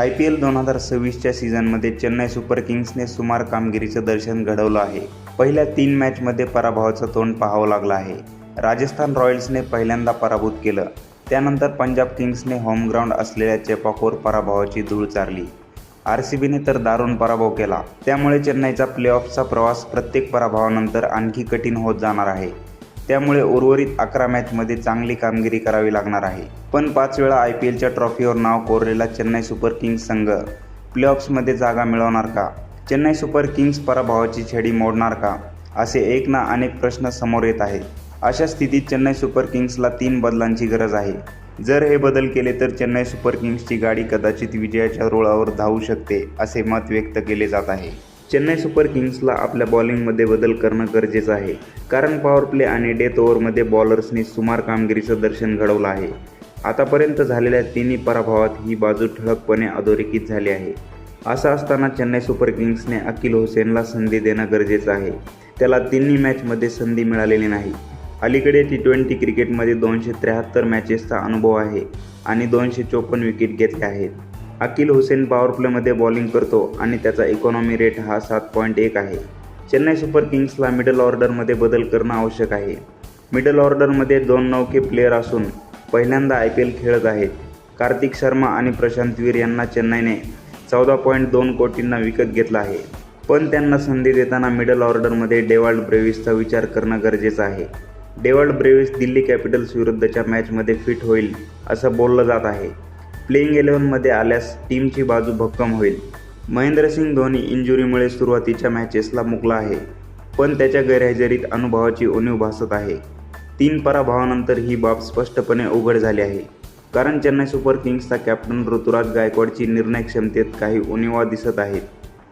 IPL 2026च्या सीझनमध्ये Chennai super किंग्सने सुमार कामगिरीचं दर्शन घडवलं आहे. पहिल्या 3 मॅचमध्ये पराभवाचं तोंड पाहावं लागलं आहे. राजस्थान रॉयल्सने पहिल्यांदा पराभूत केलं, त्यानंतर पंजाब किंग्सने होम ग्राउंड असलेल्या चेपाकवर पराभवाची धूळ चारली. RCBने तर दारुण पराभव केला. त्यामुळे चेन्नईचा प्लेऑफचा प्रवास प्रत्येक पराभवानंतर आणखी कठीण होत जाणार आहे. त्यामुळे उर्वरित 11 मॅचमध्ये चांगली कामगिरी करावी लागणार आहे. पण 5 वेळा IPLच्या ट्रॉफीवर नाव कोरलेला चेन्नई सुपर किंग्स संघ प्लेऑफ्समध्ये जागा मिळवणार का? चेन्नई सुपर किंग्स पराभवाची छडी मोडणार का? असे एक ना अनेक प्रश्न समोर येत आहेत. अशा स्थितीत चेन्नई सुपर किंग्सला 3 बदलांची गरज आहे. जर हे बदल केले तर चेन्नई सुपर किंग्सची गाडी कदाचित विजयाच्या रुळावर धावू शकते, असे मत व्यक्त केले जात आहे. चेन्नई सुपर किंग्सला आपल्या बॉलिंगमध्ये बदल करणं गरजेचं आहे, कारण पॉवर प्ले आणि डेथ ओव्हरमध्ये बॉलर्सनी सुमार कामगिरीचं दर्शन घडवलं आहे. आतापर्यंत झालेल्या 3 पराभवात ही बाजू ठळकपणे अधोरेखित झाली आहे. असं असताना चेन्नई सुपर किंग्सने अकील हुसेनला संधी देणं गरजेचं आहे. त्याला 3 मॅचमध्ये संधी मिळालेली नाही. अलीकडे T20 क्रिकेटमध्ये 273 मॅचेसचा अनुभव आहे आणि 254 विकेट घेतल्या आहेत. अकील हुसेन पॉवर प्लेमध्ये बॉलिंग करतो आणि त्याचा इकॉनॉमी रेट हा 7.1 आहे. चेन्नई सुपर किंग्सला मिडल ऑर्डरमध्ये बदल करणं आवश्यक आहे. मिडल ऑर्डरमध्ये 2 नौके प्लेयर असून पहिल्यांदा IPL खेळत आहेत. कार्तिक शर्मा आणि प्रशांत वीर यांना चेन्नईने 14.2 कोटींना विकत घेतलं आहे. पण त्यांना संधी देताना मिडल ऑर्डरमध्ये डेवाल्ड ब्रेव्हिसचा विचार करणं गरजेचं आहे. डेवाल्ड ब्रेव्हिस दिल्ली कॅपिटल्स विरुद्धच्या मॅचमध्ये फिट होईल असं बोललं जात आहे. प्लेइंग 11मध्ये आल्यास टीमची बाजू भक्कम होईल. महेंद्रसिंग धोनी इंजुरीमुळे सुरुवातीच्या मॅचेसला मुकला आहे, पण त्याच्या गैरहजेरीत अनुभवाची उणीव भासत आहे. 3 पराभवानंतर ही बाब स्पष्टपणे उघड झाली आहे, कारण चेन्नई सुपर किंग्सचा कॅप्टन ऋतुराज गायकवाडची निर्णय क्षमतेत काही उणिवा दिसत आहेत.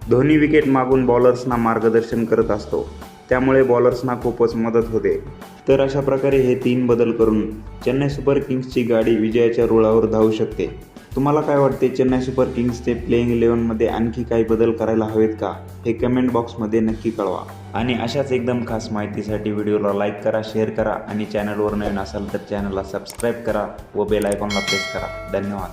धोनी विकेट मागून बॉलर्सना मार्गदर्शन करत असतो, त्यामुळे बॉलर्सना खूपच मदत होते. तर अशा प्रकारे हे 3 बदल करून चेन्नई सुपर किंग्सची गाडी विजयाच्या रुळावर धावू शकते. तुम्हाला काय वाटते? चेन्नई सुपर किंग्सचे प्लेइंग 11मध्ये आणखी काही बदल करायला हवेत का? हे कमेंट बॉक्समध्ये नक्की कळवा. आणि अशाच एकदम खास माहितीसाठी व्हिडिओला लाईक करा, शेअर करा आणि चॅनलवर नवीन असाल तर चॅनलला सबस्क्राईब करा व बेल आयकॉनला प्रेस करा. धन्यवाद.